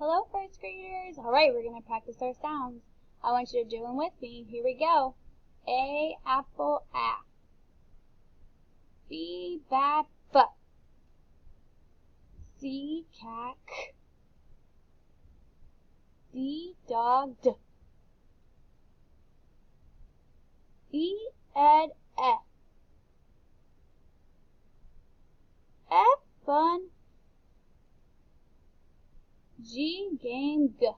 Hello, first graders. All right, we're going to practice our sounds. I want you to do them with me. Here we go. A, apple, A. B, bat, B. C, cat, K. D, dog, D. E, ed, E. F, fun. G, game, G.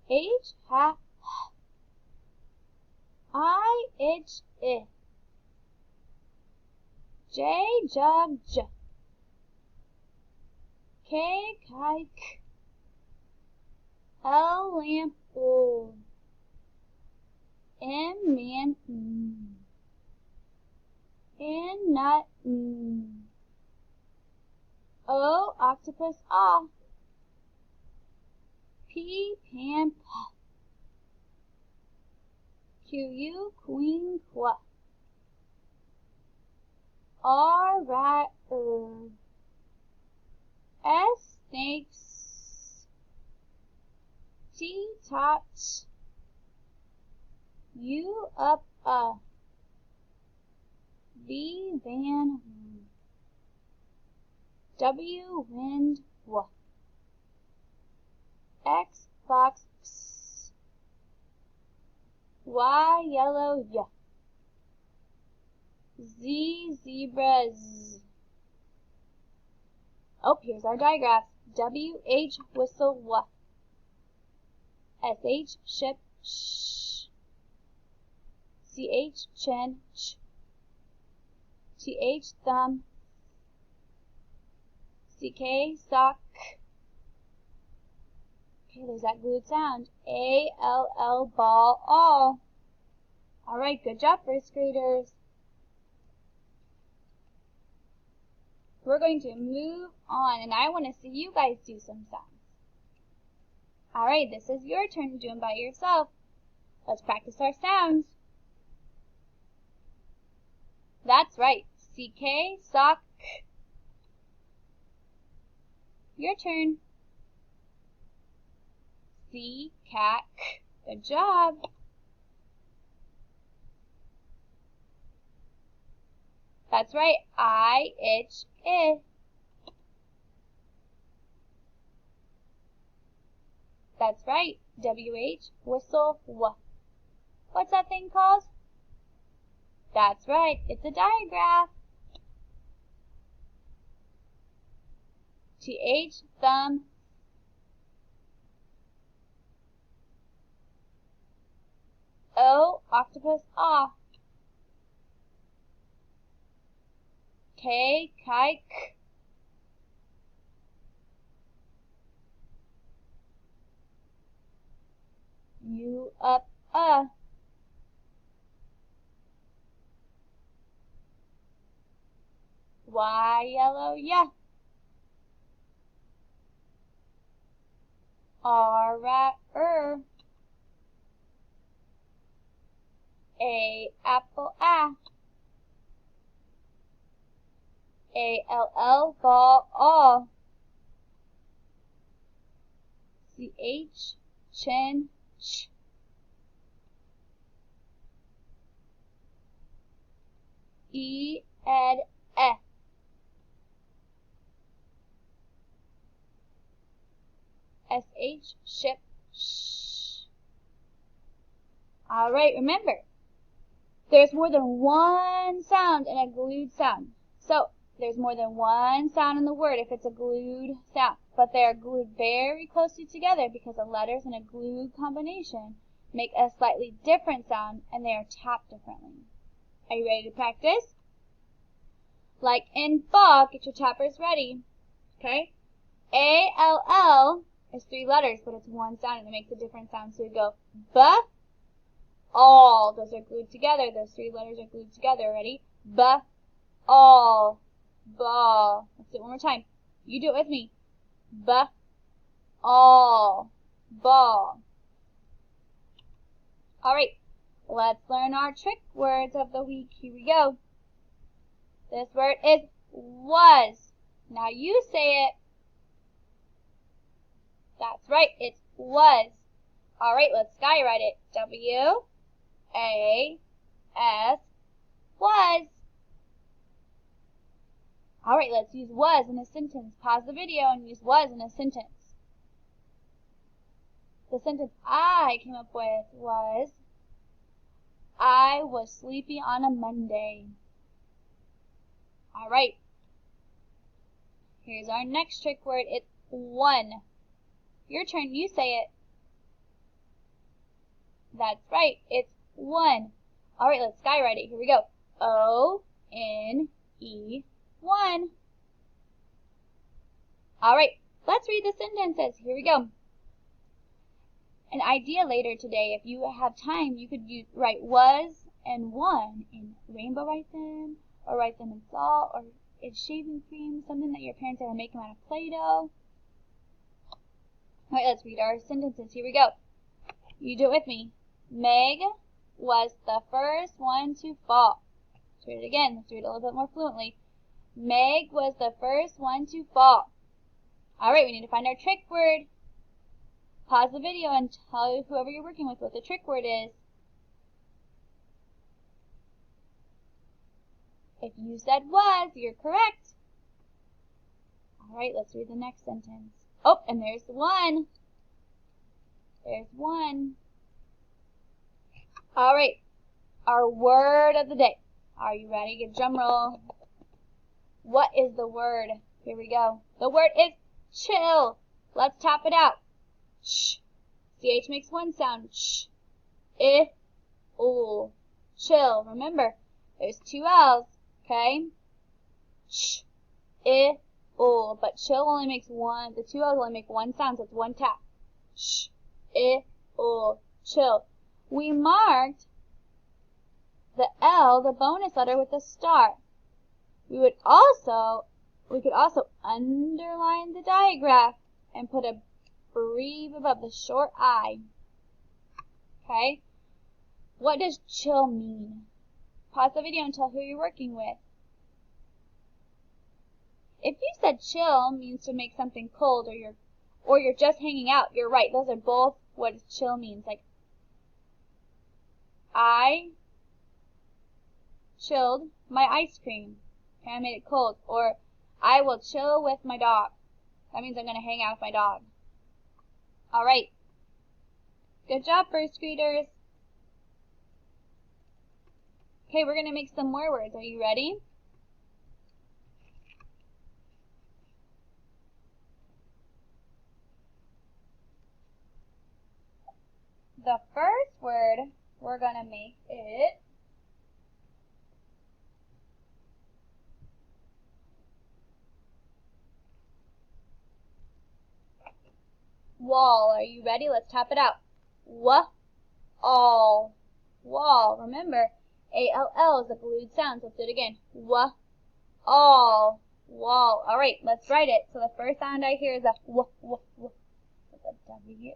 H, hat, H. I, itch, I. J, jug, J. K, kite, K. L, lamp, O. M, man, M. N, nut, N. O, octopus, ah. P, pan, P. Q, queen, Qu. R, rat, S, snakes. T, tot. U, up, V, van, W, wind, W. X, fox, X. Y, yellow, Y. Z, zebra, Z. Oh, here's our diagraph. W, H, whistle, W. S, H, ship, sh. C, H, chin, ch. T, H, thumb. C, K, sock. Okay, there's that glued sound. A, L, L, ball, all. All right, good job, first graders. We're going to move on, and I want to see you guys do some sounds. All right, this is your turn to do them by yourself. Let's practice our sounds. That's right, CK, sock. Your turn. C, cat. Good job. That's right, I, itch, I. That's right, WH, whistle, W. What's that thing called? That's right, it's a diagraph. TH, thumb. O, octopus, ah. K, kite. U, up, Y, yellow, yeah. R, rat, A, apple, A. A, L, L, ball, all. C, H, chin, ch. E, ed, E. S, H, ship, sh. All right, remember, there's more than one sound in a glued sound. So, there's more than one sound in the word if it's a glued sound. But they are glued very closely together because the letters in a glued combination make a slightly different sound and they are tapped differently. Are you ready to practice? Like in ball, get your tappers ready. Okay? A-L-L is 3 letters, but it's one sound and it makes a different sound. So we go B, all. Those are glued together. Those 3 letters are glued together. Ready? B, all. Ball. Let's do it one more time. You do it with me. B, all. Ball. All right. Let's learn our trick words of the week. Here we go. This word is was. Now you say it. right, it's was. All right, let's skywrite it. W-A-S, was. All right, let's use was in a sentence. Pause the video and use was in a sentence. The sentence I came up with was, I was sleepy on a Monday. All right. Here's our next trick word. It's one. Your turn. You say it. That's right. It's one. All right, let's skywrite it. Here we go. O-N-E, one. All right, let's read the sentences. Here we go. An idea later today, if you have time, you could write was and one in rainbow write them, or write them in salt, or in shaving cream, something that your parents ever make them out of Play-Doh. All right, let's read our sentences. Here we go. You do it with me. Meg was the first one to fall. Let's read it again. Let's read it a little bit more fluently. Meg was the first one to fall. All right, we need to find our trick word. Pause the video and tell whoever you're working with what the trick word is. If you said was, you're correct. All right, let's read the next sentence. Oh, and there's one. There's one. All right, our word of the day. Are you ready? Get a drum roll. What is the word? Here we go. The word is chill. Let's tap it out. Sh. CH makes one sound. Sh. I-O. Chill. Remember, there's two L's. Okay? Sh. I-O. But chill only makes one. The two L's only make one sound, so it's one tap. Sh. I-O. Chill. We marked the L, the bonus letter, with a star. We could also underline the diagraph and put a breve above the short I. Okay? What does chill mean? Pause the video and tell who you're working with. If you said chill means to make something cold, or you're just hanging out, you're right. Those are both what chill means. Like, I chilled my ice cream. Okay, I made it cold. Or I will chill with my dog. That means I'm going to hang out with my dog. All right. Good job, first graders. Okay, we're going to make some more words. Are you ready? The first word we're going to make is wall. Are you ready? Let's tap it out. All. Wall. Remember, A-L-L is a glued sound, so let's do it again. All. Wall. All right, let's write it. So the first sound I hear is a w, w, w, with a W.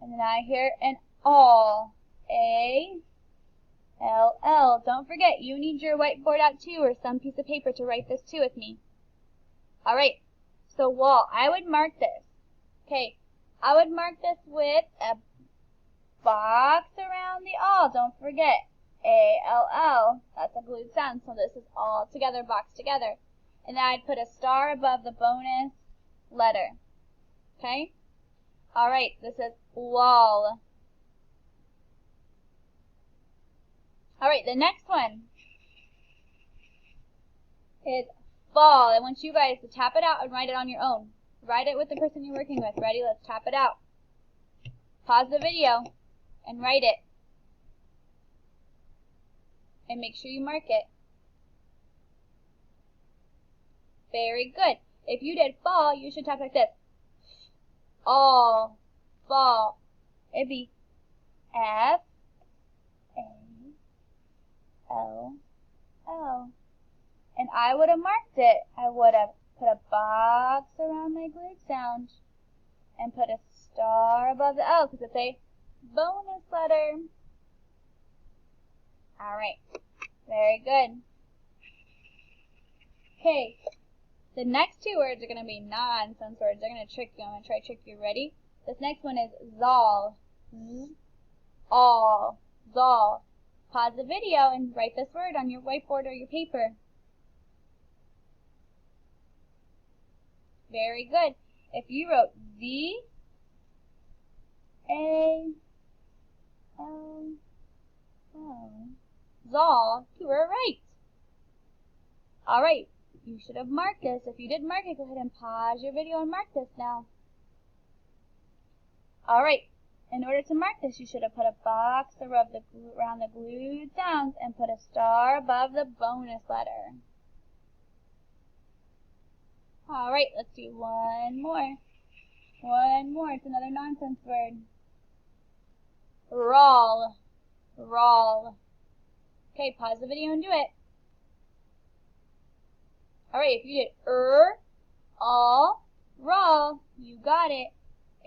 And then I hear an all. A-L-L. Don't forget, you need your whiteboard out too, or some piece of paper to write this too with me. All right, so wall. I would mark this. Okay, I would mark this with a box around the all. Don't forget, A-L-L. That's a glued sound, so this is all together, box together. And then I'd put a star above the bonus letter. Okay? All right, this is wall. All right, the next one is fall. I want you guys to tap it out and write it on your own. Write it with the person you're working with. Ready? Let's tap it out. Pause the video and write it. And make sure you mark it. Very good. If you did fall, you should tap like this. All. Fall. It'd be F-A-L-L. And I would have marked it. I would have put a box around my glued sound and put a star above the L because it's a bonus letter. All right. Very good. Okay. The next two words are going to be nonsense words. They're going to trick you. I'm going to try to trick you. Ready? This next one is zol. Z, all. Zol. Pause the video and write this word on your whiteboard or your paper. Very good. If you wrote Z, A, L, O, Zol, you were right. All right. You should have marked this. If you didn't mark it, go ahead and pause your video and mark this now. All right. In order to mark this, you should have put a box around the glued sounds and put a star above the bonus letter. All right, let's do one more. One more. It's another nonsense word. Roll. Roll. Okay, pause the video and do it. All right, if you did all, roll, you got it.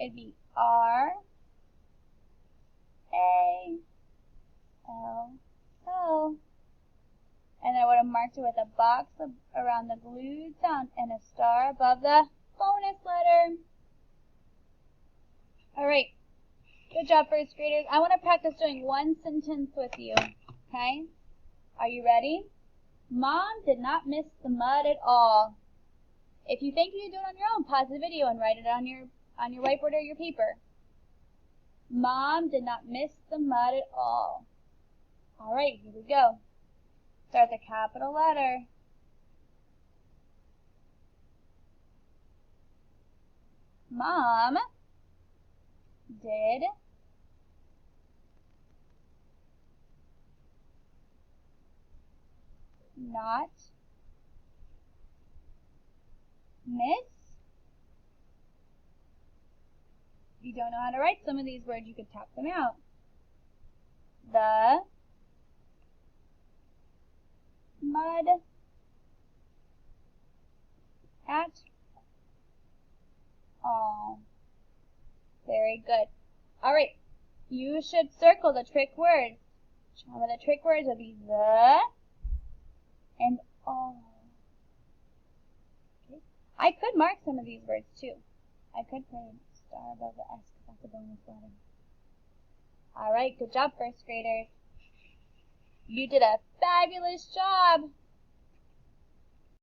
It'd be R, A, L, O. And I would have marked it with a box around the glued sound and a star above the bonus letter. All right, good job, first graders. I want to practice doing one sentence with you, okay? Are you ready? Mom did not miss the mud at all. If you think you can do it on your own, pause the video and write it on your whiteboard or your paper. Mom did not miss the mud at all. All right, here we go. Start with a capital letter. Mom did not miss. If you don't know how to write some of these words, you could tap them out. The mud at all. Very good. All right, you should circle the trick words. Some of the trick words would be the and all. Okay. I could mark some of these words too. I could put a star above the S because that's a bonus letter. All right, good job, first graders. You did a fabulous job.